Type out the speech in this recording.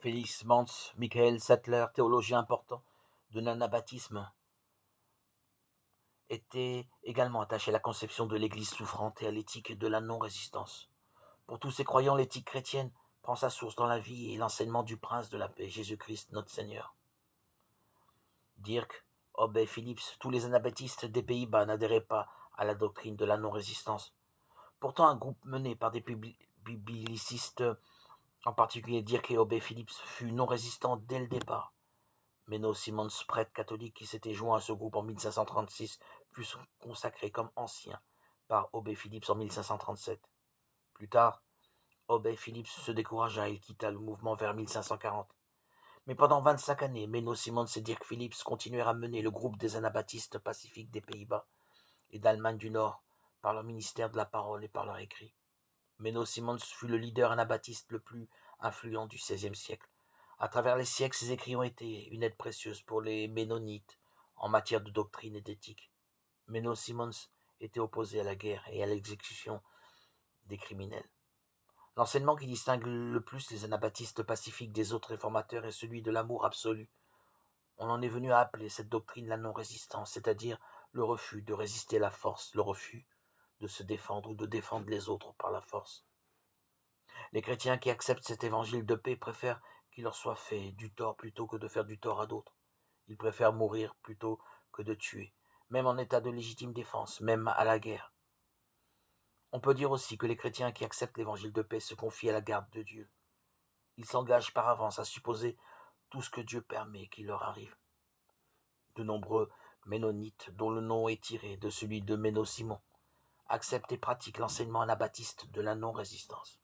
Félix Mans, Michael Sattler, théologien important de l'anabaptisme, était également attaché à la conception de l'Église souffrante et à l'éthique de la non-résistance. Pour tous ces croyants, l'éthique chrétienne prend sa source dans la vie et l'enseignement du Prince de la paix, Jésus-Christ notre Seigneur. Dirk Obey Phillips, tous les anabaptistes des Pays-Bas n'adhéraient pas à la doctrine de la non-résistance. Pourtant, un groupe mené par des biblicistes, en particulier Dirk et Obey Phillips, fut non-résistant dès le départ. Menno Simons, prêtre catholique qui s'était joint à ce groupe en 1536, fut consacré comme ancien par Obey Phillips en 1537. Plus tard, Obey Phillips se découragea et quitta le mouvement vers 1540. Mais pendant 25 années, Menno Simons et Dirk Phillips continuèrent à mener le groupe des anabaptistes pacifiques des Pays-Bas et d'Allemagne du Nord par leur ministère de la parole et par leur écrit. Menno Simons fut le leader anabaptiste le plus influent du XVIe siècle. À travers les siècles, ses écrits ont été une aide précieuse pour les Ménonites en matière de doctrine et d'éthique. Menno Simons était opposé à la guerre et à l'exécution des criminels. L'enseignement qui distingue le plus les anabaptistes pacifiques des autres réformateurs est celui de l'amour absolu. On en est venu à appeler cette doctrine la non-résistance, c'est-à-dire le refus de résister à la force, le refus de se défendre ou de défendre les autres par la force. Les chrétiens qui acceptent cet évangile de paix préfèrent qu'il leur soit fait du tort plutôt que de faire du tort à d'autres. Ils préfèrent mourir plutôt que de tuer, même en état de légitime défense, même à la guerre. On peut dire aussi que les chrétiens qui acceptent l'évangile de paix se confient à la garde de Dieu. Ils s'engagent par avance à supposer tout ce que Dieu permet qu'il leur arrive. De nombreux Ménonites, dont le nom est tiré de celui de Menno Simon, acceptent et pratiquent l'enseignement anabaptiste de la non-résistance.